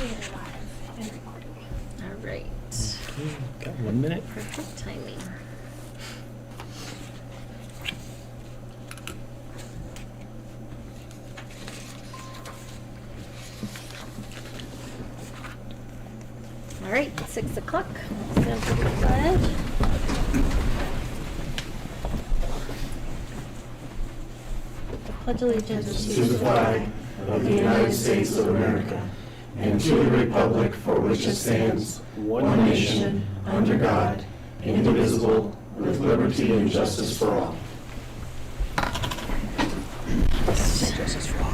All right. Okay, got 1 minute. Perfect timing. All right, 6 o'clock. Stand for the pledge. The pledge allegiance To the flag of the United States of America and to the republic for which it stands, one nation, under God, indivisible, with liberty and justice for all. Justice for all.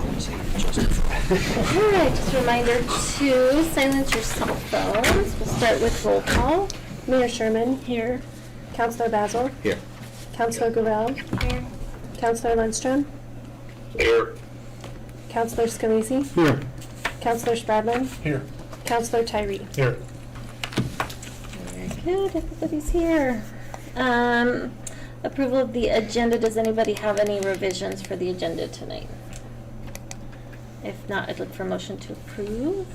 Justice for all. All right, just a reminder to silence your cell phones. We'll start with roll call. Mayor Sherman. Here. Councilor Basil. Here. Councilor Guerrero. Here. Councilor Lundstrom. Here. Councilor Scalise. Here. Councilor Spradlin. Here. Councilor Tyree. Here. Very good, everybody's here. Approval of the agenda. Does anybody have any revisions for the agenda tonight? If not, I'd look for a motion to approve.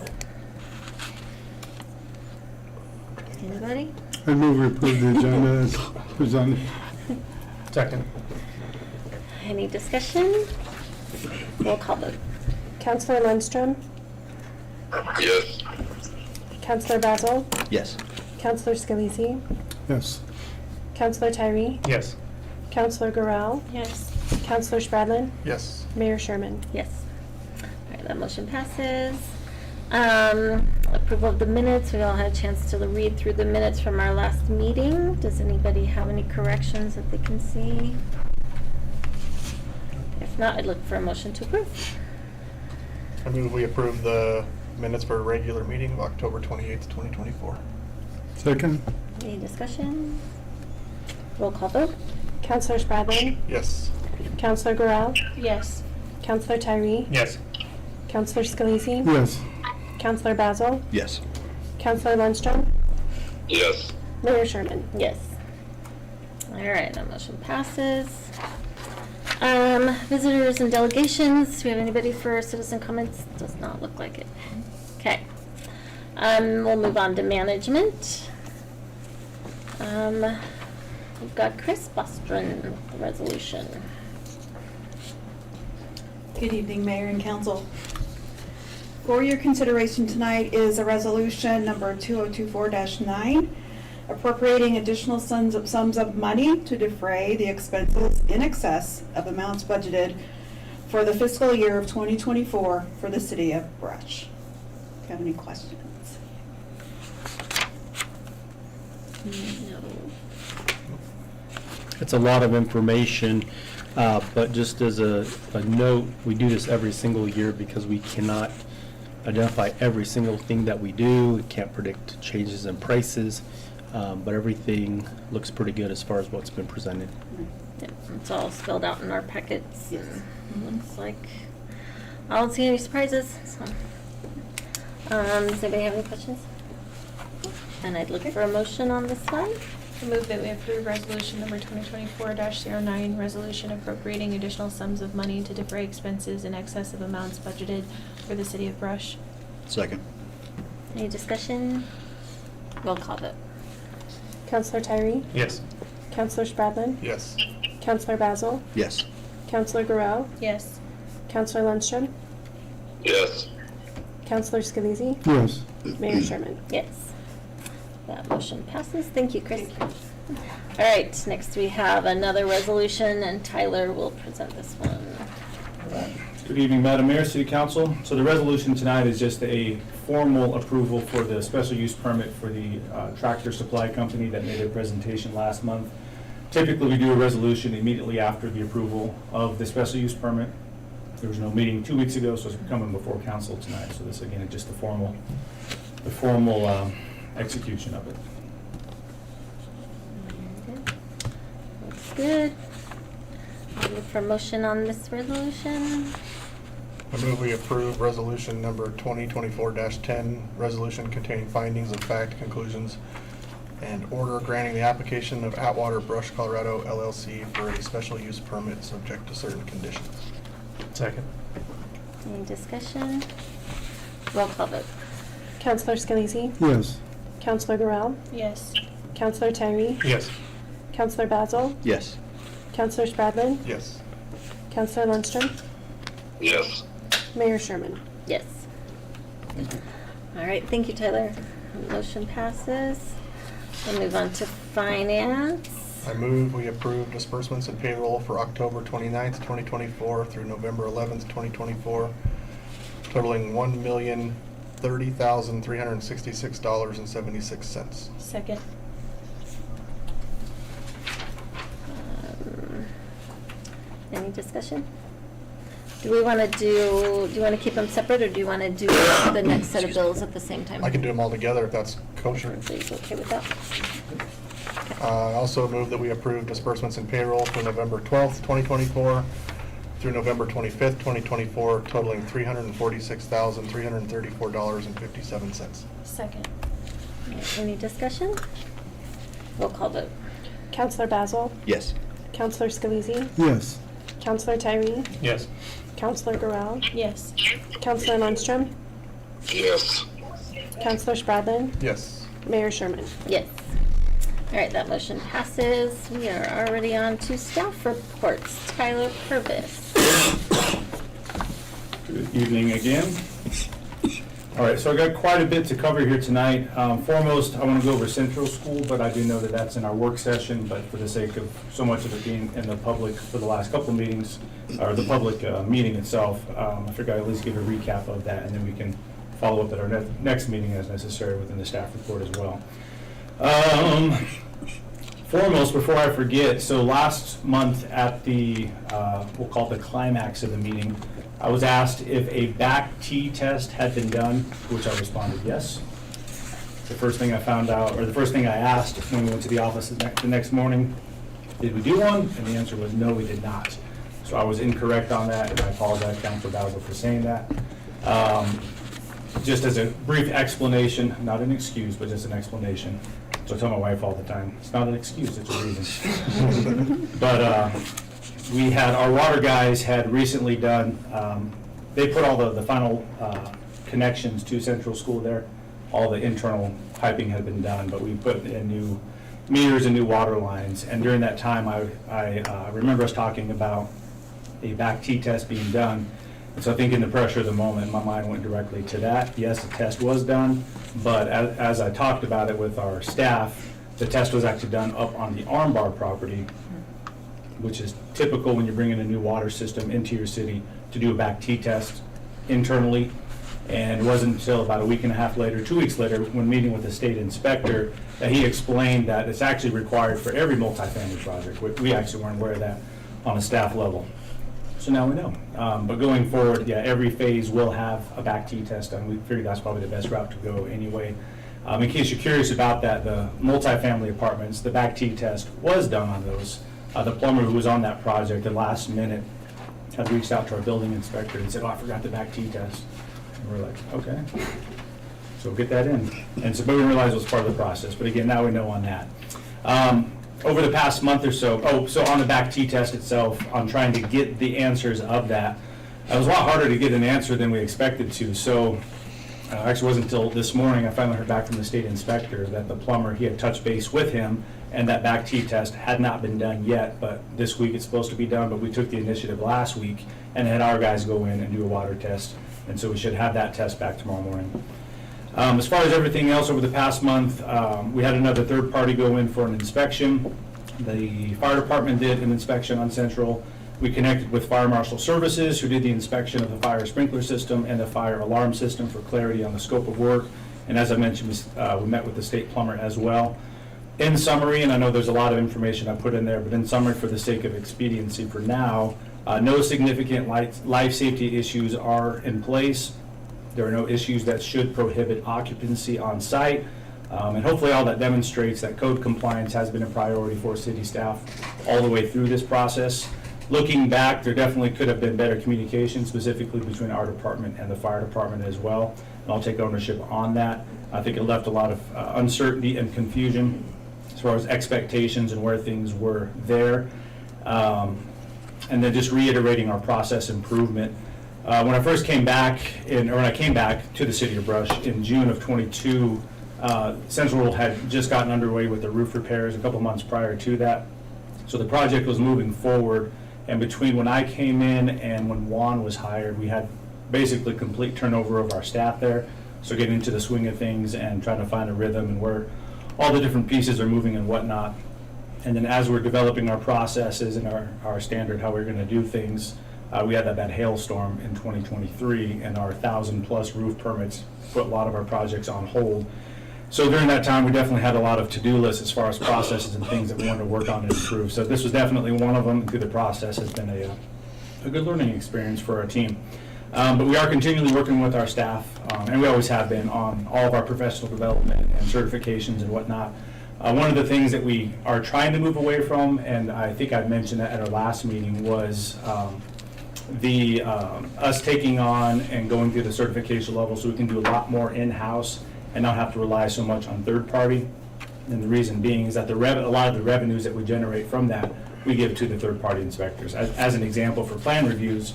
Anybody? I move we approve the agenda as presented. Second. Any discussion? Roll call vote. Councilor Lundstrom. Yes. Councilor Basil. Yes. Councilor Scalise. Yes. Councilor Tyree. Yes. Councilor Guerrero. Yes. Councilor Spradlin. Yes. Mayor Sherman. Yes. All right, that motion passes. Approval of the minutes. We all had a chance to read through the minutes from our last meeting. Does anybody have any corrections that they can see? If not, I'd look for a motion to approve. I move we approve the minutes for a regular meeting of October 28th, 2024. Second? Any discussion? Roll call vote. Councilor Spradlin. Yes. Councilor Guerrero. Yes. Councilor Tyree. Yes. Councilor Scalise. Yes. Councilor Basil. Yes. Councilor Lundstrom. Yes. Mayor Sherman. Yes. All right, that motion passes. Visitors and delegations. Do we have anybody for citizen comments? Does not look like it. Okay. We'll move on to management. We've got Chris Bostron with the resolution. Good evening, Mayor and Council. For your consideration tonight is a resolution number 2024-9, appropriating additional sums of money to defray the expenses in excess of amounts budgeted for the fiscal year of 2024 for the city of Brush. Do you have any questions? No. It's a lot of information, but just as a note, we do this every single year because we cannot identify every single thing that we do. We can't predict changes in prices, but everything looks pretty good as far as what's been presented. Yep, it's all spelled out in our packets. Yes. And looks like I don't see any surprises. So. Does anybody have any questions? And I'd look for a motion on this one. I move that we approve resolution number 2024-09, resolution appropriating additional sums of money to defray expenses in excess of amounts budgeted for the city of Brush. Second. Any discussion? Roll call vote. Councilor Tyree. Yes. Councilor Spradlin. Yes. Councilor Basil. Yes. Councilor Guerrero. Yes. Councilor Lundstrom. Yes. Councilor Scalise. Yes. Mayor Sherman. Yes. That motion passes. Thank you, Chris. All right, next we have another resolution, and Tyler will present this one. Good evening, Madam Mayor, City Council. So the resolution tonight is just a formal approval for the special use permit for the tractor supply company that made a presentation last month. Typically, we do a resolution immediately after the approval of the special use permit. There was no meeting 2 weeks ago, so it's coming before council tonight. So this, again, is just the formal execution of it. Looks good. I'll look for a motion on this resolution. I move we approve resolution number 2024-10, resolution containing findings of fact, conclusions, and order granting the application of Atwater Brush Colorado LLC for a special use permit subject to certain conditions. Second. Any discussion? Roll call vote. Counselor Scalisi, Yes. Counselor Garrell, Yes. Counselor Tyree, Yes. Counselor Basil, Yes. Counselor Spradlin, Yes. Counselor Lundstrom, Yes. Mayor Sherman. Yes. All right, thank you, Tyler. Motion passes. We'll move on to finance. I move we approve disbursements and payroll for October 29th, 2024 through November 11th, 2024, totaling $1,030,366.76. Second. Any discussion? Do you want to keep them separate, or do you want to do the next set of bills at the same time? I can do them all together if that's kosher. Everybody's okay with that? I also move that we approve disbursements and payroll for November 12th, 2024 through November 25th, 2024, totaling $346,334.57. Second. All right, any discussion? Roll call vote. Counselor Basil, Yes. Counselor Scalisi, Yes. Counselor Tyree, Yes. Counselor Garrell, Yes. Counselor Lundstrom, Yes. Counselor Spradlin, Yes. Mayor Sherman. Yes. All right, that motion passes. We are already on to staff reports. Tyler Purvis. Good evening again. All right, so I got quite a bit to cover here tonight. Foremost, I want to go over Central School, but I do know that that's in our work session, but for the sake of so much of it being in the public for the last couple of meetings, or the public meeting itself, I figured I'd at least give a recap of that, and then we can follow up at our next meeting as necessary within the staff report as well. Foremost, before I forget, so last month at the, we'll call it the climax of the meeting, I was asked if a back T test had been done, to which I responded yes. The first thing I found out, or the first thing I asked when we went to the office the next morning, did we do one? And the answer was no, we did not. So I was incorrect on that, and I apologize, Councilor Basil, for saying that. Just as a brief explanation, not an excuse, but just an explanation. So I tell my wife all the time, it's not an excuse, it's a reason. But we had, our water guys had recently done, they put all the final connections to Central School there. All the internal piping had been done, but we put in new meters and new water lines. And during that time, I remember us talking about a back T test being done. And so I think in the pressure of the moment, my mind went directly to that. Yes, the test was done, but as I talked about it with our staff, the test was actually done up on the Armbar property, which is typical when you're bringing a new water system into your city to do a back T test internally. And it wasn't until about a week and a half later, 2 weeks later, when meeting with the state inspector, that he explained that it's actually required for every multifamily project. We actually weren't aware of that on a staff level. So now we know. But going forward, yeah, every phase will have a back T test done. We figured that's probably the best route to go anyway. In case you're curious about that, the multifamily apartments, the back T test was done on those. The plumber who was on that project at last minute had reached out to our building inspector and said, oh, I forgot the back T test. And we're like, okay, so get that in. And so, but we didn't realize it was part of the process. But again, now we know on that. Over the past month or so, so on the back T test itself, on trying to get the answers of that, it was a lot harder to get an answer than we expected to. So actually, it wasn't until this morning I finally heard back from the state inspector that the plumber, he had touched base with him, and that back T test had not been done yet, but this week it's supposed to be done. But we took the initiative last week and had our guys go in and do a water test, and so we should have that test back tomorrow morning. As far as everything else over the past month, we had another third party go in for an inspection. The fire department did an inspection on Central. We connected with Fire Marshal Services, who did the inspection of the fire sprinkler system and the fire alarm system for clarity on the scope of work. And as I mentioned, we met with the state plumber as well. In summary, and I know there's a lot of information I put in there, but in summary, for the sake of expediency for now, no significant life safety issues are in place. There are no issues that should prohibit occupancy on site. And hopefully all that demonstrates that code compliance has been a priority for city staff all the way through this process. Looking back, there definitely could have been better communication, specifically between our department and the fire department as well. And I'll take ownership on that. I think it left a lot of uncertainty and confusion as far as expectations and where things were there. And then just reiterating our process improvement. When I first came back, or when I came back to the city of Brush in June of '22, Central had just gotten underway with the roof repairs a couple months prior to that. So the project was moving forward, and between when I came in and when Juan was hired, we had basically complete turnover of our staff there. So getting into the swing of things and trying to find a rhythm and where all the different pieces are moving and whatnot. And then as we're developing our processes and our standard, how we're gonna do things, we had that bad hailstorm in 2023, and our 1,000+ roof permits put a lot of our projects on hold. So during that time, we definitely had a lot of to-do lists as far as processes and things that we wanted to work on and improve. So this was definitely one of them, and through the process has been a good learning experience for our team. But we are continually working with our staff, and we always have been, on all of our professional development and certifications and whatnot. One of the things that we are trying to move away from, and I think I mentioned that at our last meeting, was us taking on and going through the certification level so we can do a lot more in-house and not have to rely so much on third party. And the reason being is that a lot of the revenues that we generate from that, we give to the third party inspectors. As an example, for plan reviews,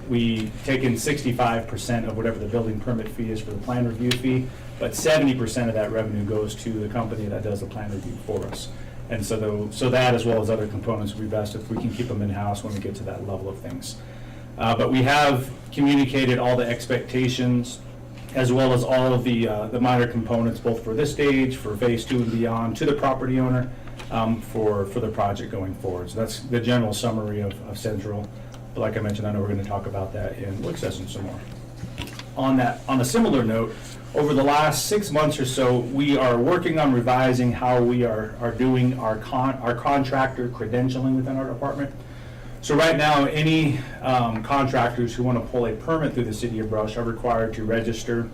we take in 65% of whatever the building permit fee is for the plan review fee, but 70% of that revenue goes to the company that does the plan review for us. And so that, as well as other components, would be best if we can keep them in-house when we get to that level of things. But we have communicated all the expectations, as well as all of the minor components, both for this stage, for phase 2 and beyond, to the property owner for the project going forward. So that's the general summary of Central. But like I mentioned, I know we're going to talk about that in work session some more. On a similar note, over the last 6 months or so, we are working on revising how we are doing our contractor credentialing within our department. So right now, any contractors who want to pull a permit through the city of Brush are required to register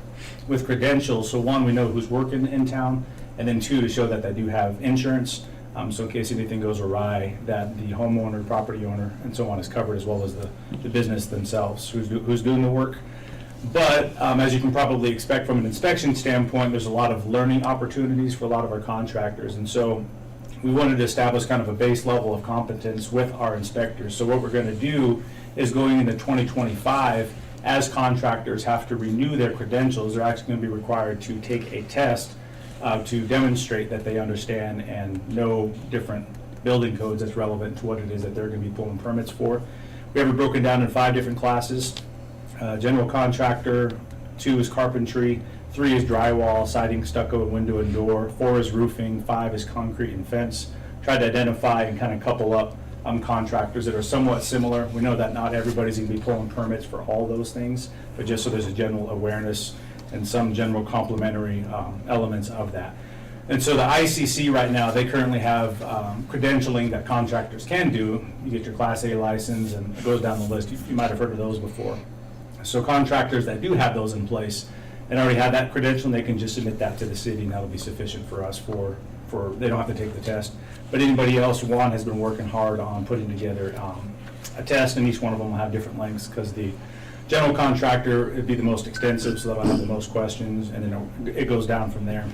with credentials. So one, we know who's working in town, and then two, to show that they do have insurance. So in case anything goes awry, that the homeowner, property owner, and so on is covered, as well as the business themselves who's doing the work. But as you can probably expect from an inspection standpoint, there's a lot of learning opportunities for a lot of our contractors. And so we wanted to establish kind of a base level of competence with our inspectors. So what we're going to do is, going into 2025, as contractors have to renew their credentials, they're actually going to be required to take a test to demonstrate that they understand and know different building codes that's relevant to what it is that they're going to be pulling permits for. We have it broken down in 5 different classes. General contractor, 2 is carpentry, 3 is drywall, siding, stucco, window and door, 4 is roofing, 5 is concrete and fence. Tried to identify and kind of couple up contractors that are somewhat similar. We know that not everybody's going to be pulling permits for all those things, but just so there's a general awareness and some general complementary elements of that. And so the ICC right now, they currently have credentialing that contractors can do. You get your Class A license, and it goes down the list. You might have heard of those before. So contractors that do have those in place and already have that credential, they can just submit that to the city, and that'll be sufficient for us for they don't have to take the test. But anybody else, Juan has been working hard on putting together a test, and each one of them will have different lengths, because the general contractor would be the most extensive, so that'll have the most questions, and then it goes down from there.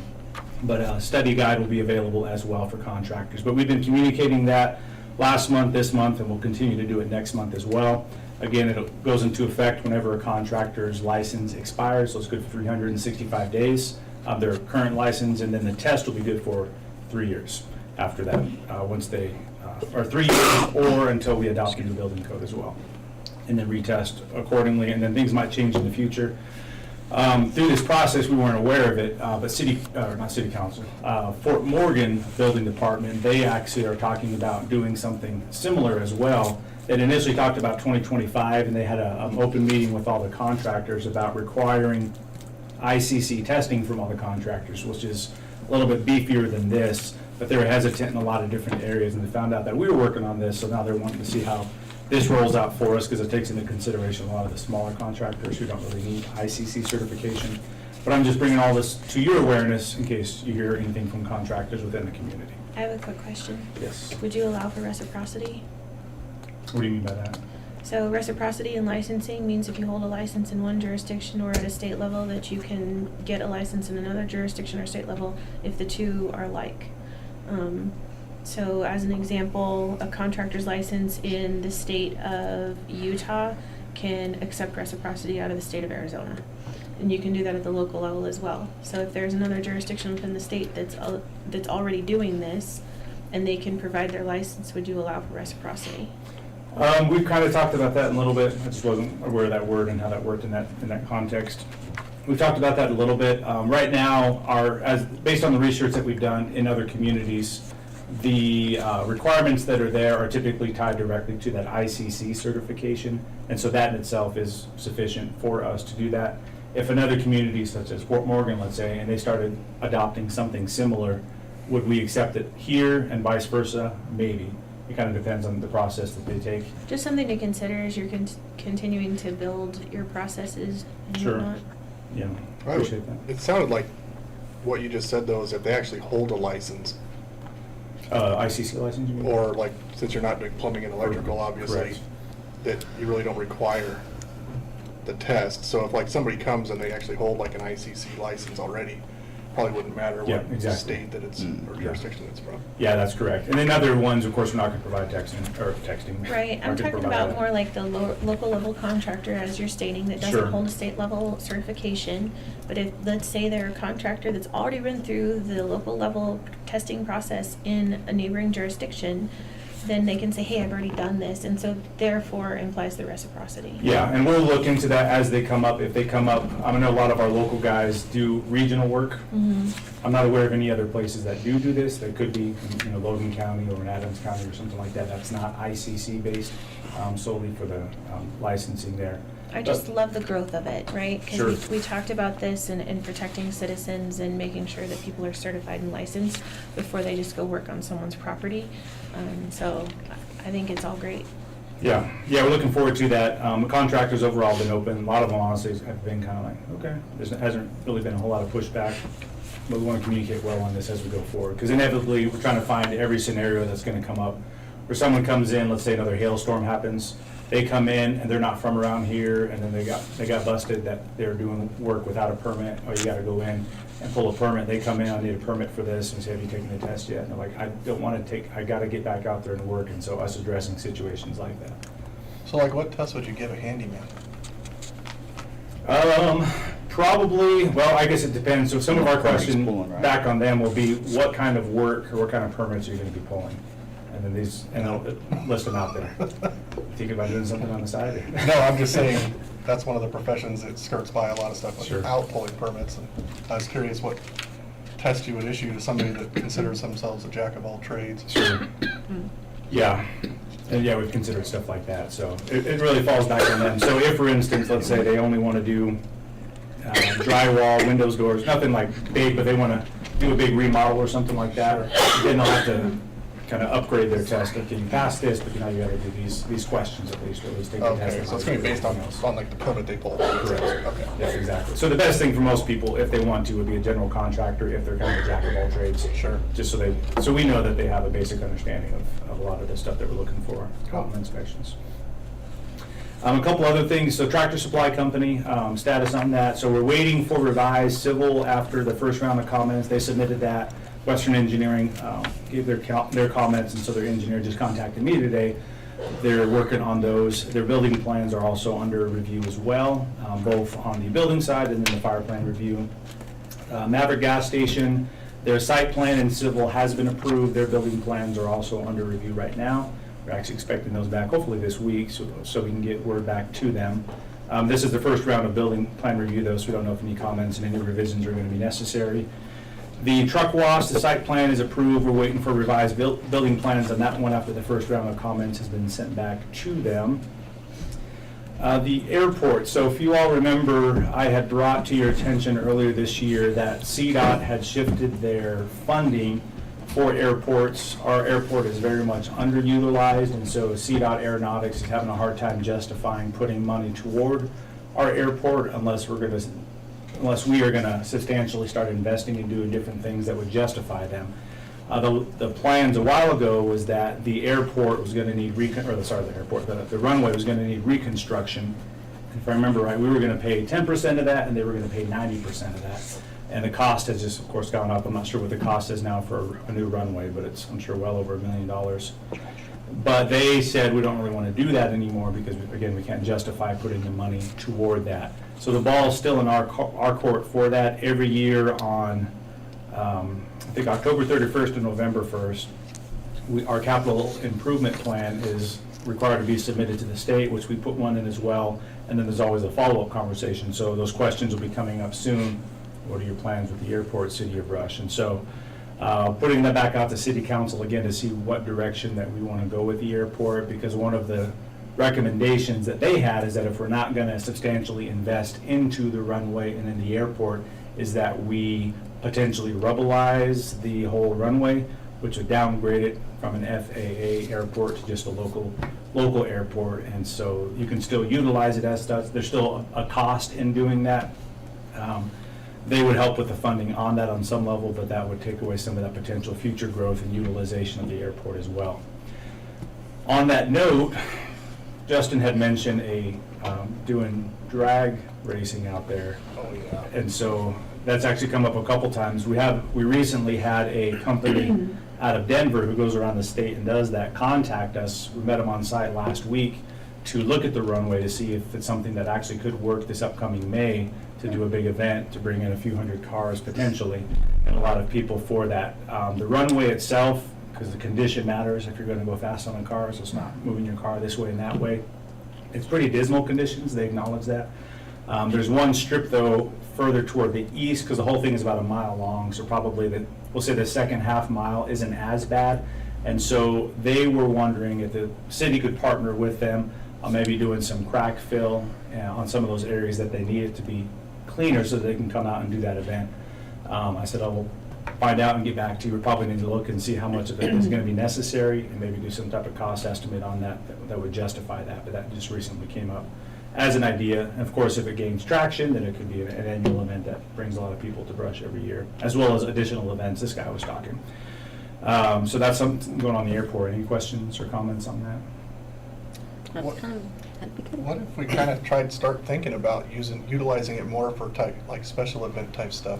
But a study guide will be available as well for contractors. But we've been communicating that last month, this month, and we'll continue to do it next month as well. Again, it goes into effect whenever a contractor's license expires, so it's good for 365 days of their current license, and then the test will be good for 3 years after that, once they, or 3 years, or until we adopt the new building code as well, and then retest accordingly, and then things might change in the future. Through this process, we weren't aware of it, but not City Council, Fort Morgan Building Department, they actually are talking about doing something similar as well. It initially talked about 2025, and they had an open meeting with all the contractors about requiring ICC testing from all the contractors, which is a little bit beefier than this, but they were hesitant in a lot of different areas, and they found out that we were working on this, so now they're wanting to see how this rolls out for us, because it takes into consideration a lot of the smaller contractors who don't really need ICC certification. But I'm just bringing all this to your awareness in case you hear anything from contractors within the community. I have a quick question. Yes. Would you allow for reciprocity? What do you mean by that? So reciprocity in licensing means if you hold a license in one jurisdiction or at a state level, that you can get a license in another jurisdiction or state level if the two are like. So as an example, a contractor's license in the state of Utah can accept reciprocity out of the state of Arizona. And you can do that at the local level as well. So if there's another jurisdiction within the state that's already doing this, and they can provide their license, would you allow for reciprocity? We've kind of talked about that a little bit. I just wasn't aware of that word and how that worked in that context. We've talked about that a little bit. Right now, based on the research that we've done in other communities, the requirements that are there are typically tied directly to that ICC certification, and so that in itself is sufficient for us to do that. If another community, such as Fort Morgan, let's say, and they started adopting something similar, would we accept it here and vice versa? Maybe. It kind of depends on the process that they take. Just something to consider as you're continuing to build your processes and Sure. whatnot. Yeah, appreciate that. It sounded like what you just said, though, is if they actually hold a license, ICC license, you mean? or like, since you're not doing plumbing and electrical, obviously, Correct. that you really don't require the test. So if like somebody comes and they actually hold like an ICC license already, probably wouldn't matter Yeah, what exactly. state that it's, or jurisdiction it's from. Yeah, that's correct. And then other ones, of course, we're not going to provide texting. Right, I'm Not gonna talking provide about that. more like the local level contractor, as you're stating, that doesn't Sure. hold a state level certification. But if, let's say they're a contractor that's already been through the local level testing process in a neighboring jurisdiction, then they can say, hey, I've already done this, and so therefore implies the reciprocity. Yeah, and we'll look into that as they come up. If they come up, I know a lot of our local guys do regional work. Mhm. I'm not aware of any other places that do this. That could be, Logan County or in Adams County or something like that. That's not ICC based, solely for the licensing there. I just love the growth of it, right? Sure. Because we talked about this and protecting citizens and making sure that people are certified and licensed before they just go work on someone's property. So I think it's all great. Yeah, we're looking forward to that. Contractors overall have been open. A lot of them honestly have been kind of like, okay, there hasn't really been a whole lot of pushback, but we want to communicate well on this as we go forward. Because inevitably, we're trying to find every scenario that's going to come up where someone comes in, let's say another hailstorm happens, they come in and they're not from around here, and then they got busted that they're doing work without a permit, or you got to go in and pull a permit. They come in, I need a permit for this, and say, have you taken the test yet? And they're like, I don't want to take, I got to get back out there and work, and so us addressing situations like that. So like what test would you give a handyman? Probably, well, I guess it depends. So some of our Permits question pulling, right? back on them will be, what kind of work or what kind of permits are you going to be pulling? And then and I'll list them out there. Thinking about doing something on the side? No, I'm just saying, that's one of the professions that skirts by a lot of stuff Sure. without pulling permits. And I was curious what test you would issue to somebody that considers themselves a jack of all trades. Sure. Yeah. And yeah, we've considered stuff like that. So it really falls back on them. So if, for instance, let's say they only want to do drywall, windows, doors, nothing like big, but they want to do a big remodel or something like that, then they'll have to kind of upgrade their test. Like, can you pass this? But now you got to do these questions at least, or at least take the test. Okay, so it's gonna be based on like the permit they pull. Correct. Okay. Yes, exactly. So the best thing for most people, if they want to, would be a general contractor, if they're kind of a jack of all trades. Sure. Just so we know that they have a basic understanding of a lot of the stuff that we're looking for, common inspections. A couple other things. So Tractor Supply Company, status on that. So we're waiting for revised civil after the first round of comments. They submitted that. Western Engineering gave their comments, and so their engineer just contacted me today. They're working on those. Their building plans are also under review as well, both on the building side and then the fire plan review. Maverick Gas Station, their site plan and civil has been approved. Their building plans are also under review right now. We're actually expecting those back hopefully this week, so we can get word back to them. This is the first round of building plan review, though, so we don't know if any comments and any revisions are going to be necessary. The truck wash, the site plan is approved. We're waiting for revised building plans on that one after the first round of comments has been sent back to them. The airport, so if you all remember, I had brought to your attention earlier this year that CDOT had shifted their funding for airports. Our airport is very much underutilized, and so CDOT Aeronautics is having a hard time justifying putting money toward our airport unless we are going to substantially start investing and doing different things that would justify them. The plans a while ago was that the airport was going to need the runway was going to need reconstruction. If I remember right, we were going to pay 10% of that, and they were going to pay 90% of that. And the cost has just, of course, gone up. I'm not sure what the cost is now for a new runway, but it's, I'm sure, well over $1 million. But they said we don't really want to do that anymore because, again, we can't justify putting the money toward that. So the ball is still in our court for that. Every year on, I think October 31st and November 1st, our capital improvement plan is required to be submitted to the state, which we put one in as well. And then there's always a follow-up conversation. So those questions will be coming up soon. What are your plans with the airport, City of Rush? And so putting that back out to City Council again to see what direction that we want to go with the airport, because one of the recommendations that they had is that if we're not going to substantially invest into the runway and in the airport, is that we potentially rubbleize the whole runway, which would downgrade it from an FAA airport to just a local airport. And so you can still utilize it as such. There's still a cost in doing that. They would help with the funding on that on some level, but that would take away some of that potential future growth and utilization of the airport as well. On that note, Justin had mentioned doing drag racing out there. Oh, yeah. And so that's actually come up a couple times. We recently had a company out of Denver who goes around the state and does that contact us. We met them on site last week to look at the runway to see if it's something that actually could work this upcoming May to do a big event, to bring in a few hundred cars potentially, and a lot of people for that. The runway itself, because the condition matters if you're going to go fast on a car, so it's not moving your car this way and that way. It's pretty dismal conditions, they acknowledge that. There's one strip though further toward the east, because the whole thing is about a mile long, so probably we'll say the second half mile isn't as bad. And so they were wondering if the city could partner with them on maybe doing some crack fill on some of those areas that they need it to be cleaner so that they can come out and do that event. I said, I will find out and get back to you. We probably need to look and see how much of it is going to be necessary and maybe do some type of cost estimate on that would justify that. But that just recently came up as an idea. And of course, if it gains traction, then it could be an annual event that brings a lot of people to Brush every year, as well as additional events. This guy was talking. So that's something going on in the airport. Any questions or comments on that? That'd be good. What if we kind of tried to start thinking about utilizing it more for like special event type stuff?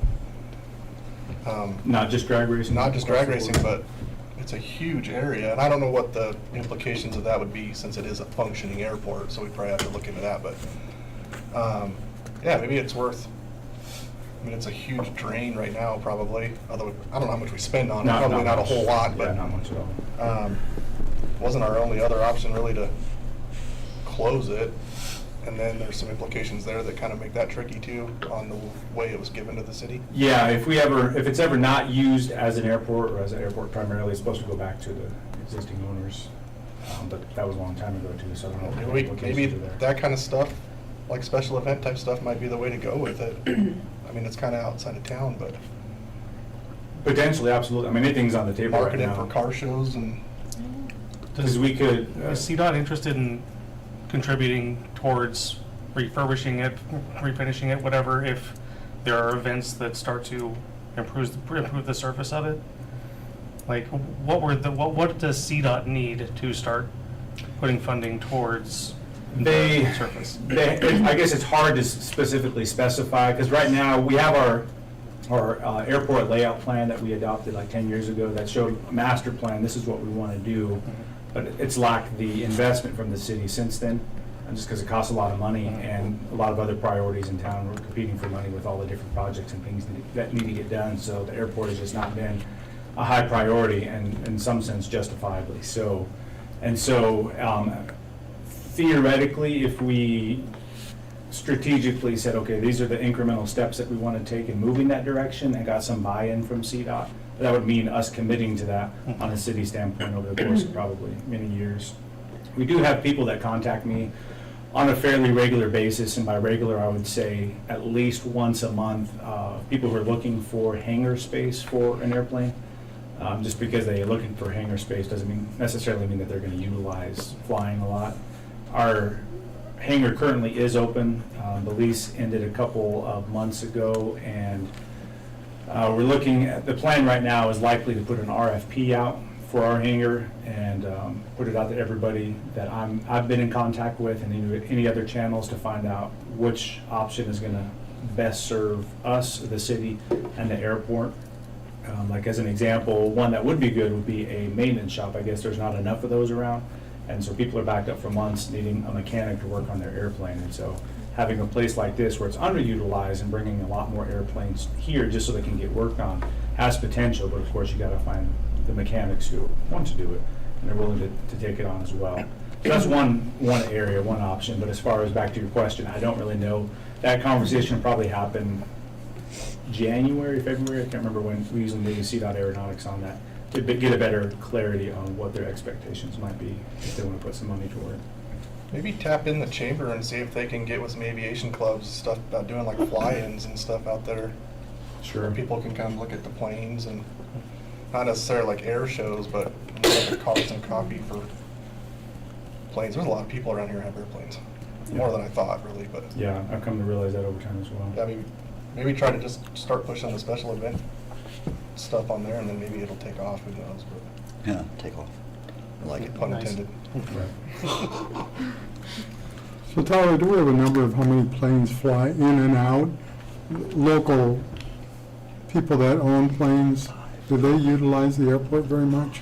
Not just drag racing? Not just drag racing, but it's a huge area, and I don't know what the implications of that would be since it is a functioning airport, so we probably have to look into that, but yeah, maybe it's worth, I mean, it's a huge drain right now probably, although I don't know how much we spend on it, probably not a whole lot, but not much at all. wasn't our only other option really to close it, and then there's some implications there that kind of make that tricky too on the way it was given to the city. Yeah, if it's ever not used as an airport or as an airport primarily, it's supposed to go back to the existing owners. But that was a long time ago too, so I don't know. What the Maybe implications are there. that kind of stuff, like special event type stuff, might be the way to go with it. I mean, it's kind of outside of town, but Potentially, absolutely. I mean, anything's on the table right market it now. for car shows and. Because we could. Is CDOT interested in contributing towards refurbishing it, refinishing it, whatever, if there are events that start to improve the surface of it? Like, what does CDOT need to start putting funding towards the surface? I guess it's hard to specifically specify, because right now, we have our airport layout plan that we adopted like 10 years ago that showed a master plan, this is what we want to do, but it's lacked the investment from the city since then, and just because it costs a lot of money and a lot of other priorities in town. We're competing for money with all the different projects and things that need to get done, so the airport has just not been a high priority, and in some sense justifiably so. And so theoretically, if we strategically said, okay, these are the incremental steps that we want to take in moving that direction and got some buy-in from CDOT, that would mean us committing to that on a city standpoint over the course of probably many years. We do have people that contact me on a fairly regular basis, and by regular I would say at least once a month, people who are looking for hangar space for an airplane. Just because they're looking for hangar space doesn't necessarily mean that they're going to utilize flying a lot. Our hangar currently is open. The lease ended a couple of months ago, and we're looking at, the plan right now is likely to put an RFP out for our hangar and put it out to everybody that I've been in contact with and any other channels to find out which option is going to best serve us, the city, and the airport. Like as an example, one that would be good would be a maintenance shop. I guess there's not enough of those around. And so people are backed up for months needing a mechanic to work on their airplane. And so having a place like this where it's underutilized and bringing a lot more airplanes here just so they can get worked on has potential. But of course, you got to find the mechanics who want to do it and are willing to take it on as well. So that's one area, one option. But as far as back to your question, I don't really know. That conversation probably happened January, February. I can't remember when. We usually meet with CDOT Aeronautics on that to get a better clarity on what their expectations might be if they want to put some money toward it. Maybe tap in the chamber and see if they can get with some aviation clubs, stuff about doing like fly-ins and stuff out there. Sure. Where people can come look at the planes and not necessarily like air shows, but like a cars and coffee for planes. There's a lot of people around here who have airplanes. More than I thought, really, but Yeah, I've come to realize that over time as well. yeah, maybe try to just start pushing the special event stuff on there, and then maybe it'll take off. Who knows? But Yeah, take off. I like it. pun intended. Right. So Tyler, do we have a number of how many planes fly in and out? Local people that own planes, do they utilize the airport very much?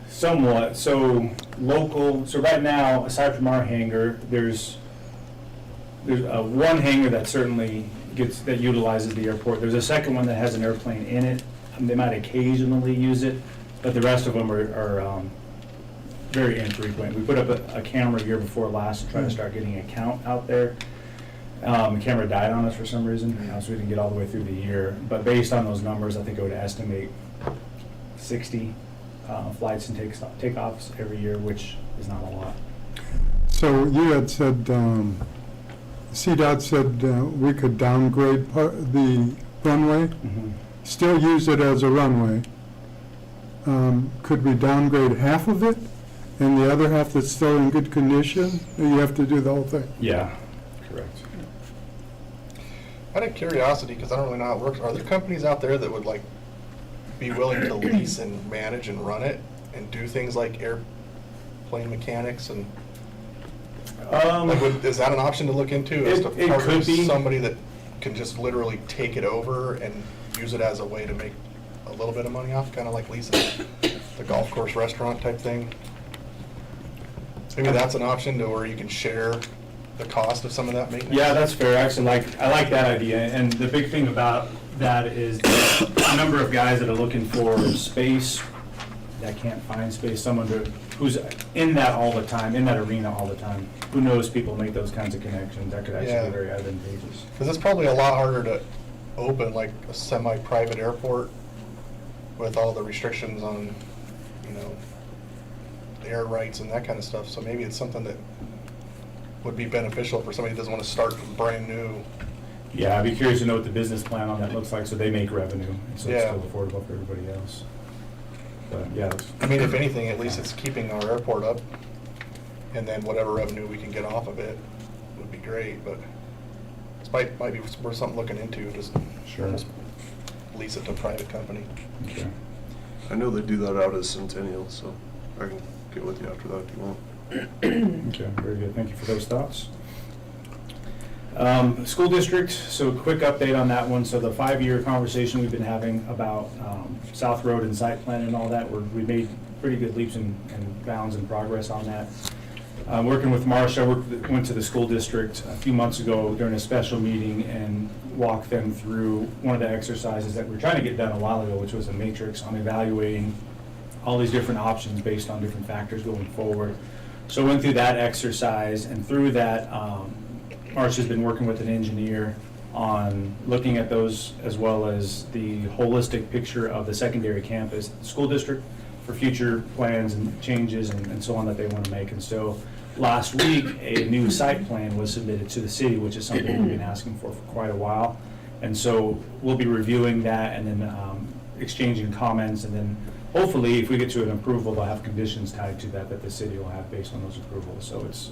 Somewhat. So local. So right now, aside from our hangar, there's one hangar that certainly that utilizes the airport. There's a second one that has an airplane in it. They might occasionally use it, but the rest of them are very infrequent. We put up a camera year before last to try to start getting a count out there. The camera died on us for some reason, so we didn't get all the way through the year. But based on those numbers, I think I would estimate 60 flights and takeoffs every year, which is not a lot. So you had said, CDOT said we could downgrade the runway, still use it as a runway. Could we downgrade half of it and the other half that's still in good condition? Or you have to do the whole thing? Yeah, correct. Out of curiosity, because I don't really know how it works, are there companies out there that would like be willing to lease and manage and run it and do things like airplane mechanics and is that an option to look into? As to It partner could with be. somebody that can just literally take it over and use it as a way to make a little bit of money off, kind of like leasing the golf course restaurant type thing. Maybe that's an option to where you can share the cost of some of that maintenance. Yeah, that's fair. Actually, I like that idea. And the big thing about that is the number of guys that are looking for space that can't find space. Someone who's in that all the time, in that arena all the time, who knows people make those kinds of connections. That could actually Yeah. be very advantageous. Because it's probably a lot harder to open like a semi-private airport with all the restrictions on, air rights and that kind of stuff. So maybe it's something that would be beneficial for somebody who doesn't want to start from brand new. Yeah, I'd be curious to know what the business plan on that looks like, so they make revenue, and so it's Yeah. still affordable for everybody else. But yeah, I mean, if anything, at least it's keeping our airport up, and then whatever revenue we can get off of it would be great, but this might be worth something looking into, just Sure. almost lease it to a private company. okay. I know they do that out at Centennial, so I can get with you after that if you want. Okay, very good. Thank you for those thoughts. School district, so quick update on that one. So the 5-year conversation we've been having about South Road and site plan and all that, we made pretty good leaps and bounds and progress on that. Working with Marcia, went to the school district a few months ago during a special meeting and walked them through one of the exercises that we were trying to get done a while ago, which was a matrix on evaluating all these different options based on different factors going forward. So went through that exercise, and through that, Marcia's been working with an engineer on looking at those as well as the holistic picture of the secondary campus, the school district, for future plans and changes and so on that they want to make. And so last week, a new site plan was submitted to the city, which is something we've been asking for quite a while. And so we'll be reviewing that and then exchanging comments, and then hopefully, if we get to an approval, they'll have conditions tied to that the city will have based on those approvals. So it's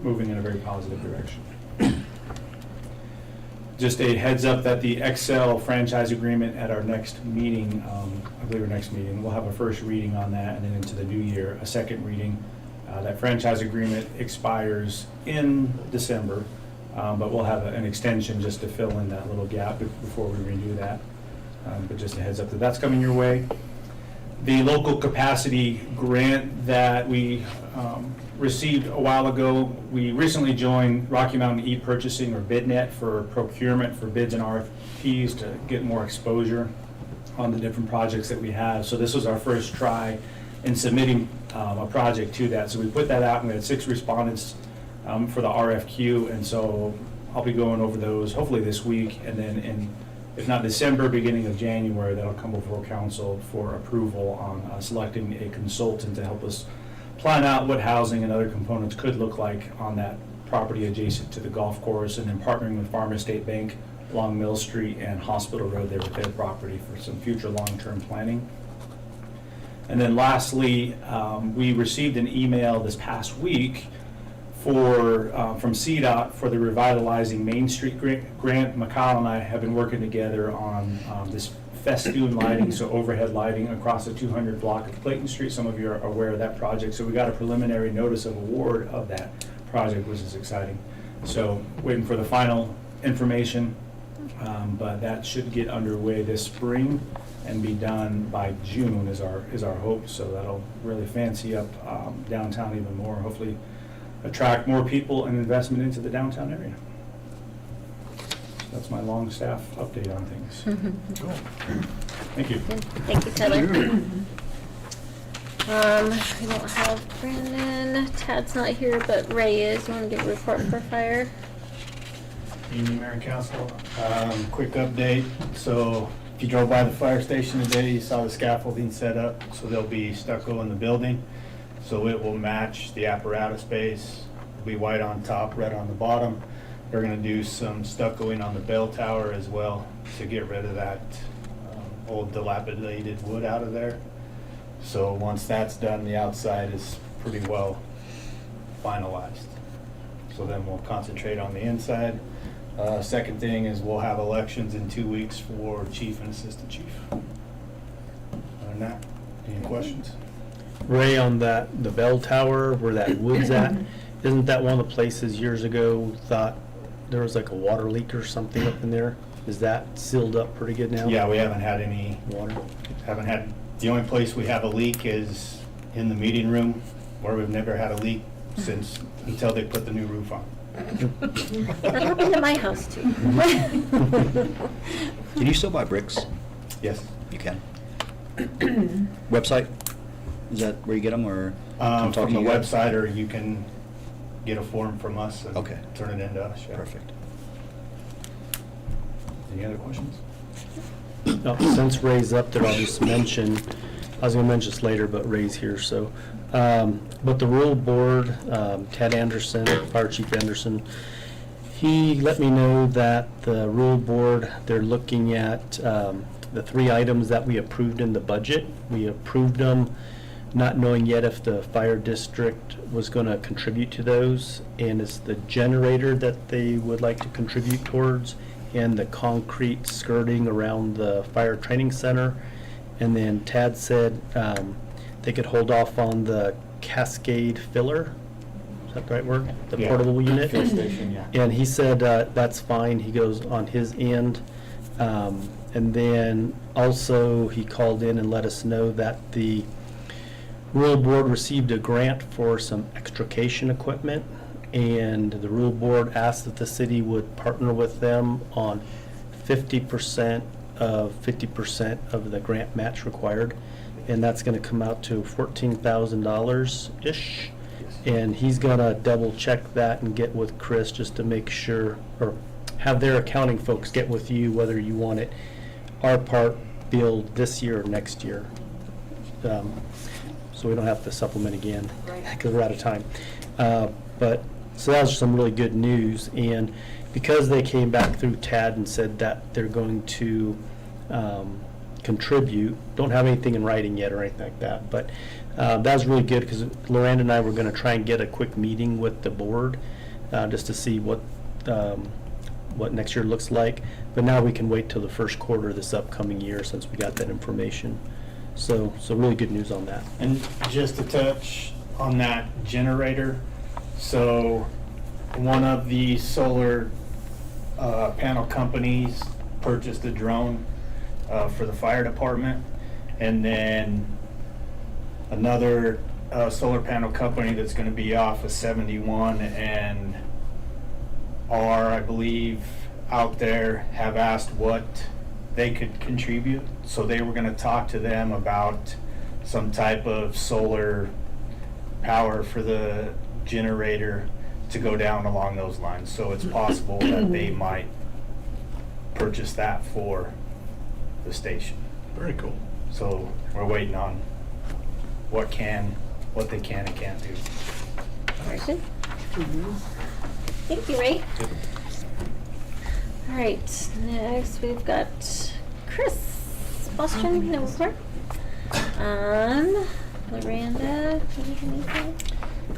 moving in a very positive direction. Just a heads up that the Excel franchise agreement at our next meeting, I believe our next meeting, we'll have a first reading on that, and then into the new year, a second reading. That franchise agreement expires in December, but we'll have an extension just to fill in that little gap before we renew that. But just a heads up that that's coming your way. The local capacity grant that we received a while ago, we recently joined Rocky Mountain E-Purchasing, or BidNet, for procurement for bids and RFPs to get more exposure on the different projects that we have. So this was our first try in submitting a project to that. So we put that out, and we had 6 respondents for the RFQ, and so I'll be going over those hopefully this week, and then in, if not December, beginning of January, that'll come before council for approval on selecting a consultant to help us plan out what housing and other components could look like on that property adjacent to the golf course, and then partnering with Farmers State Bank along Mill Street and Hospital Road there with their property for some future long-term planning. And then lastly, we received an email this past week from CDOT for the Revitalizing Main Street grant. McCall and I have been working together on this festoon lighting, so overhead lighting across the 200 block of Clayton Street. Some of you are aware of that project. So we got a preliminary notice of award of that project, which is exciting. So waiting for the final information, but that should get underway this spring and be done by June is our hope. So that'll really fancy up downtown even more, hopefully attract more people and investment into the downtown area. That's my long staff update on things. Cool. Thank you. Good. Thank you, Tyler. We don't have Brandon. Tad's not here, but Ray is. You want to give a report for fire? Evening, Mayor and Council. Quick update. So if you drove by the fire station today, you saw the scaffolding set up. So there'll be stucco in the building. So it will match the apparatus base. It'll be white on top, red on the bottom. They're going to do some stuccoing on the bell tower as well to get rid of that old dilapidated wood out of there. So once that's done, the outside is pretty well finalized. So then we'll concentrate on the inside. Second thing is we'll have elections in 2 weeks for chief and assistant chief. Other than that, any questions? Ray, on the bell tower where that wood's at, isn't that one of the places years ago thought there was like a water leak or something up in there? Is that sealed up pretty good now? Yeah, we haven't had any Water? the only place we have a leak is in the meeting room, where we've never had a leak until they put the new roof on. That happened at my house too. Can you still buy bricks? Yes. You can. Website? Is that where you get them, or? can talk From the to you guys? website, or you can get a form from us and Okay. turn it into us. Yeah. Perfect. Any other questions? No, since Ray's up there, I'll just mention, I was gonna mention this later, but Ray's here, so. But the rural board, Ted Anderson, Fire Chief Anderson, he let me know that the rural board, they're looking at the 3 items that we approved in the budget. We approved them, not knowing yet if the fire district was gonna contribute to those. And it's the generator that they would like to contribute towards, and the concrete skirting around the fire training center. And then Tad said they could hold off on the Cascade filler. Is that the right word? The Yeah. portable unit? Fill station, yeah. And he said that's fine. He goes on his end. And then also he called in and let us know that the rural board received a grant for some extrication equipment. And the rural board asked that the city would partner with them on 50% of the grant match required. And that's gonna come out to $14,000-ish. And he's gonna double check that and get with Chris just to make sure, or have their accounting folks get with you whether you want it, our part billed this year or next year. So we don't have to supplement again, because we're out of time. So that was some really good news, and because they came back through TAD and said that they're going to contribute, don't have anything in writing yet or anything like that, but that was really good, because Loranda and I were going to try and get a quick meeting with the board just to see what next year looks like, but now we can wait till the first quarter of this upcoming year since we got that information. So really good news on that. And just to touch on that generator, so one of the solar panel companies purchased a drone for the fire department. And then another solar panel company that's gonna be off of 71 and I believe, out there have asked what they could contribute. So they were gonna talk to them about some type of solar power for the generator to go down along those lines. So it's possible that they might purchase that for the station. Very cool. So we're waiting on what they can and can't do. Very good. Thank you, Ray. All right, next we've got Chris Bostrom, number 4. Miranda, do you have anything?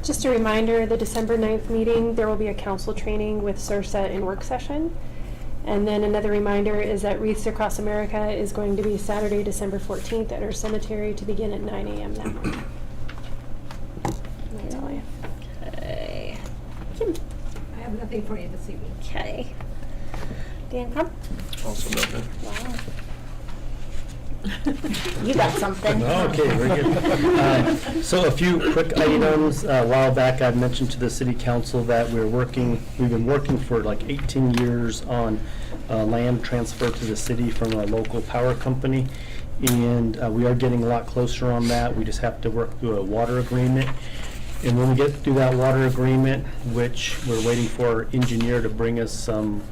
Just a reminder, the December 9th meeting, there will be a council training with SRSA in work session. And then another reminder is that Wreaths Across America is going to be Saturday, December 14th at our cemetery to begin at 9 a.m. that morning. That's all I have. Okay. Kim. I have nothing for you this evening. Okay. Dan, come. Also nothing. Wow. You got something. Okay, very good. So a few quick items. A while back, I mentioned to the city council that we've been working for like 18 years on land transfer to the city from a local power company. And we are getting a lot closer on that. We just have to work through a water agreement. And when we get through that water agreement, which we're waiting for our engineer to bring us some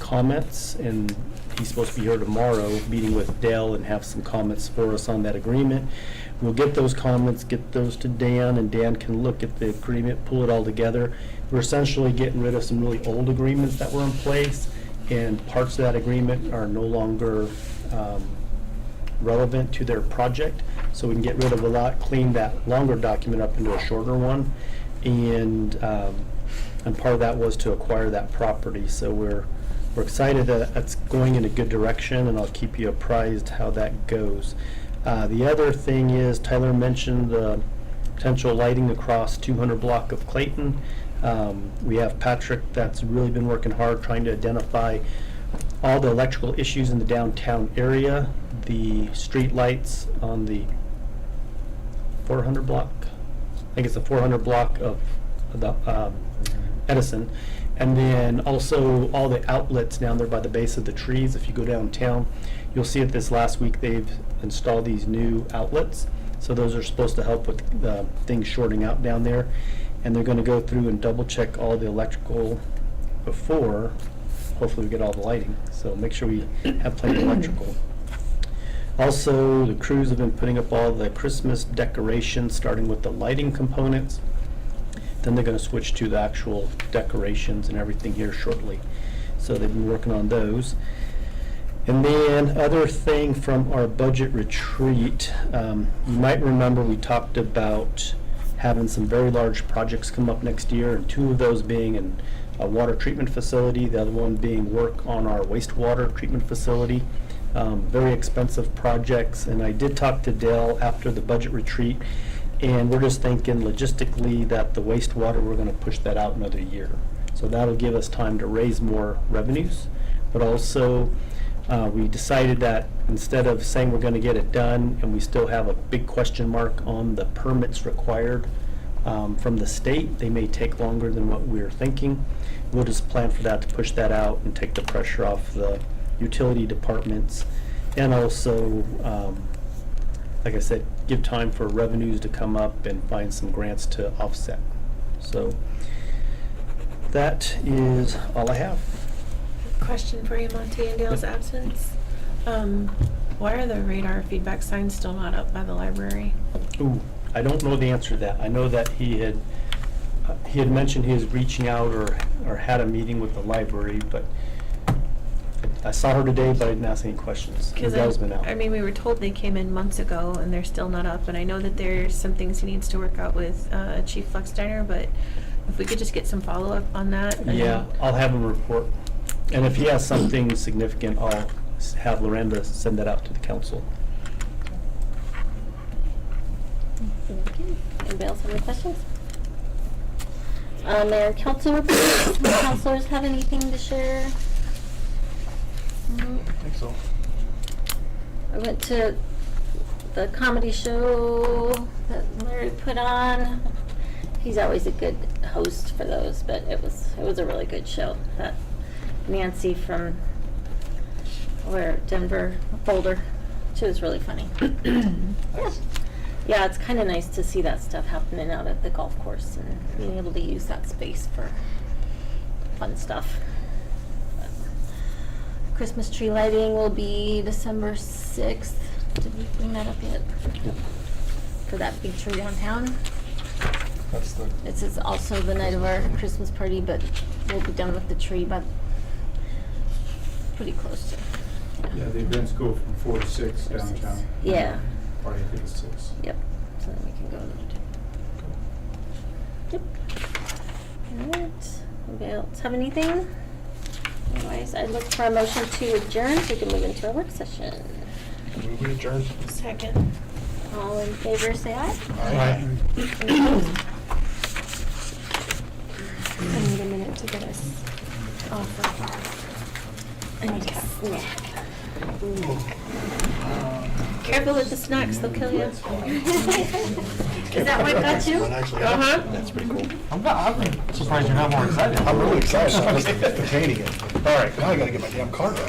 comments, and he's supposed to be here tomorrow, meeting with Dell and have some comments for us on that agreement. We'll get those comments, get those to Dan, and Dan can look at the agreement, pull it all together. We're essentially getting rid of some really old agreements that were in place, and parts of that agreement are no longer relevant to their project. So we can get rid of a lot, clean that longer document up into a shorter one. And part of that was to acquire that property. So we're excited that that's going in a good direction, and I'll keep you apprised how that goes. The other thing is Tyler mentioned the potential lighting across 200 block of Clayton. We have Patrick that's really been working hard trying to identify all the electrical issues in the downtown area, the street lights on the 400 block. I think it's the 400 block of the Edison. And then also all the outlets down there by the base of the trees. If you go downtown, you'll see it this last week, they've installed these new outlets. So those are supposed to help with things shorting out down there. And they're going to go through and double check all the electrical before, hopefully we get all the lighting. So make sure we have plenty of electrical. Also, the crews have been putting up all the Christmas decorations, starting with the lighting components. Then they're going to switch to the actual decorations and everything here shortly. So they've been working on those. And then other thing from our budget retreat, you might remember we talked about having some very large projects come up next year, and 2 of those being in a water treatment facility, the other one being work on our wastewater treatment facility. Very expensive projects, and I did talk to Dell after the budget retreat, and we're just thinking logistically that the wastewater, we're going to push that out another year. So that'll give us time to raise more revenues. But also, we decided that instead of saying we're going to get it done, and we still have a big question mark on the permits required from the state, they may take longer than what we were thinking. We'll just plan for that to push that out and take the pressure off the utility departments. And also, like I said, give time for revenues to come up and find some grants to offset. So that is all I have. Question for you, Monty, in Dale's absence. Why are the radar feedback signs still not up by the library? Ooh, I don't know the answer to that. I know that he had mentioned he was reaching out or had a meeting with the library, but I saw her today, but I didn't ask any questions. Because Dale's been out. I mean, we were told they came in months ago and they're still not up. And I know that there's some things he needs to work out with Chief Flecksteiner, but if we could just get some follow-up on that. Yeah, I'll have him report. And if he has something significant, I'll have Lorenda send that out to the council. Okay. Anybody else have any questions? Mayor, council reports. Do councilors have anything to share? I think so. I went to the comedy show that Larry put on. He's always a good host for those, but it was a really good show. That Nancy from Denver, Boulder, she was really funny. Yeah, it's kind of nice to see that stuff happening out at the golf course and being able to use that space for fun stuff. Christmas tree lighting will be December 6th. Did we bring that up yet? For that big tree downtown. That's the, This is also the night of our Christmas party, but we'll be done with the tree, but pretty close to. Yeah, the events go from 4 to 6 downtown. Yeah. Party, I think it's 6. Yep, so then we can go another time. Yep. Alright, anybody else have anything? Otherwise, I'd look for a motion to adjourn, so we can move into our work session. move we adjourn. Second. All in favor, say aye. Aye. Any opposed? I need a minute to get us off. I need a snack. Careful with the snacks, they'll kill you. Is that what got you? Uh-huh. That's pretty cool. I'm surprised you're not more excited. I'm really excited. I'm just entertaining it. All right, now I gotta get my damn card out.